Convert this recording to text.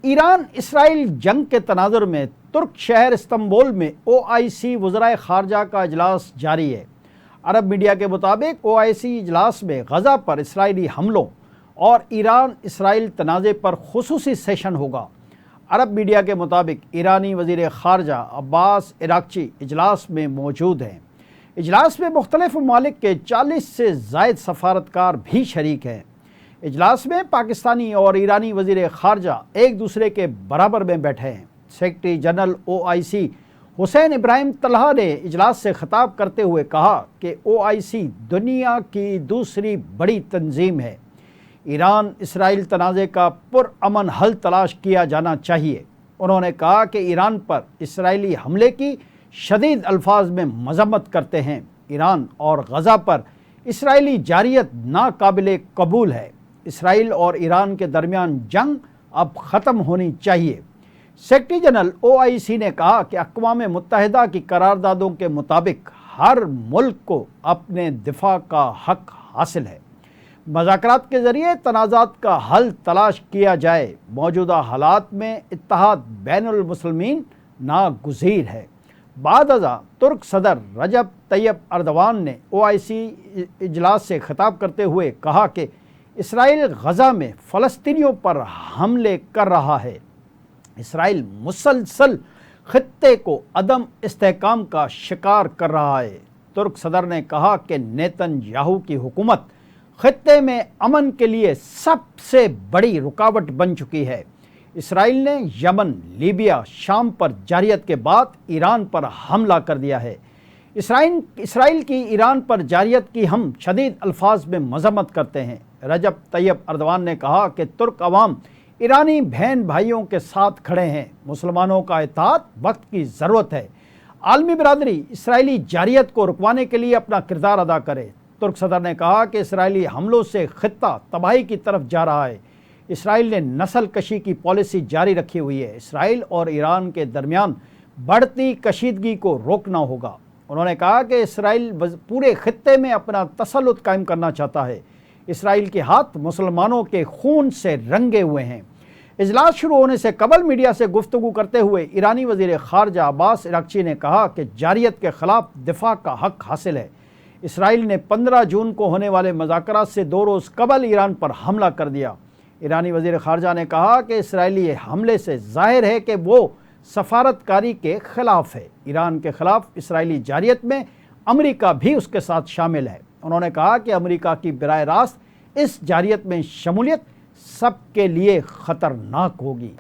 ایران اسرائیل جنگ کے تناظر میں ترک شہر استنبول میں OIC وزرائے خارجہ کا اجلاس جاری ہے۔ عرب میڈیا کے مطابق OIC اجلاس میں غزہ پر اسرائیلی حملوں اور ایران اسرائیل تنازع پر خصوصی سیشن ہوگا۔ عرب میڈیا کے مطابق ایرانی وزیر خارجہ عباس عراقچی اجلاس میں موجود ہیں۔ اجلاس میں مختلف ممالک کے 40 سے زائد سفارتکار بھی شریک ہیں۔ اجلاس میں پاکستانی اور ایرانی وزیر خارجہ ایک دوسرے کے برابر میں بیٹھے ہیں۔ سیکرٹری جنرل OIC حسین ابراہیم طلحہ نے اجلاس سے خطاب کرتے ہوئے کہا کہ OIC دنیا کی دوسری بڑی تنظیم ہے۔ ایران اسرائیل تنازع کا پرامن حل تلاش کیا جانا چاہیے۔ انہوں نے کہا کہ ایران پر اسرائیلی حملے کی شدید الفاظ میں مذمت کرتے ہیں۔ ایران اور غزہ پر اسرائیلی جارحیت ناقابل قبول ہے۔ اسرائیل اور ایران کے درمیان جنگ اب ختم ہونی چاہیے۔ سیکرٹری جنرل OIC نے کہا کہ اقوام متحدہ کی قراردادوں کے مطابق ہر ملک کو اپنے دفاع کا حق حاصل ہے۔ مذاکرات کے ذریعے تنازعات کا حل تلاش کیا جائے۔ موجودہ حالات میں اتحاد بین المسلمین ناگزیر ہے۔ بعد ازاں ترک صدر رجب طیب ایردوان نے OIC اجلاس سے خطاب کرتے ہوئے کہا کہ اسرائیل غزہ میں فلسطینیوں پر حملے کر رہا ہے۔ اسرائیل مسلسل خطے کو عدم استحکام کا شکار کر رہا ہے۔ ترک صدر نے کہا کہ نیتن یاہو کی حکومت خطے میں امن کے لیے سب سے بڑی رکاوٹ بن چکی ہے۔ اسرائیل نے یمن، لیبیا، شام پر جارحیت کے بعد ایران پر حملہ کر دیا ہے۔ اسرائیل کی ایران پر جارحیت کی ہم شدید الفاظ میں مذمت کرتے ہیں۔ رجب طیب ایردوان نے کہا کہ ترک عوام ایرانی بہن بھائیوں کے ساتھ کھڑے ہیں۔ مسلمانوں کا اتحاد وقت کی ضرورت ہے۔ عالمی برادری اسرائیلی جارحیت کو رکوانے کے لیے اپنا کردار ادا کرے۔ ترک صدر نے کہا کہ اسرائیلی حملوں سے خطہ تباہی کی طرف جا رہا ہے۔ اسرائیل نے نسل کشی کی پالیسی جاری رکھی ہوئی ہے۔ اسرائیل اور ایران کے درمیان بڑھتی کشیدگی کو روکنا ہوگا۔ انہوں نے کہا کہ اسرائیل پورے خطے میں اپنا تسلط قائم کرنا چاہتا ہے۔ اسرائیل کے ہاتھ مسلمانوں کے خون سے رنگے ہوئے ہیں۔ اجلاس شروع ہونے سے قبل میڈیا سے گفتگو کرتے ہوئے ایرانی وزیر خارجہ عباس عراقچی نے کہا کہ جارحیت کے خلاف دفاع کا حق حاصل ہے۔ اسرائیل نے 15 جون کو ہونے والے مذاکرات سے 2 روز قبل ایران پر حملہ کر دیا۔ ایرانی وزیر خارجہ نے کہا کہ اسرائیلی حملے سے ظاہر ہے کہ وہ سفارتکاری کے خلاف ہے۔ ایران کے خلاف اسرائیلی جارحیت میں امریکہ بھی اس کے ساتھ شامل ہے۔ انہوں نے کہا کہ امریکہ کی براہ راست اس جارحیت میں شمولیت سب کے لیے خطرناک ہوگی۔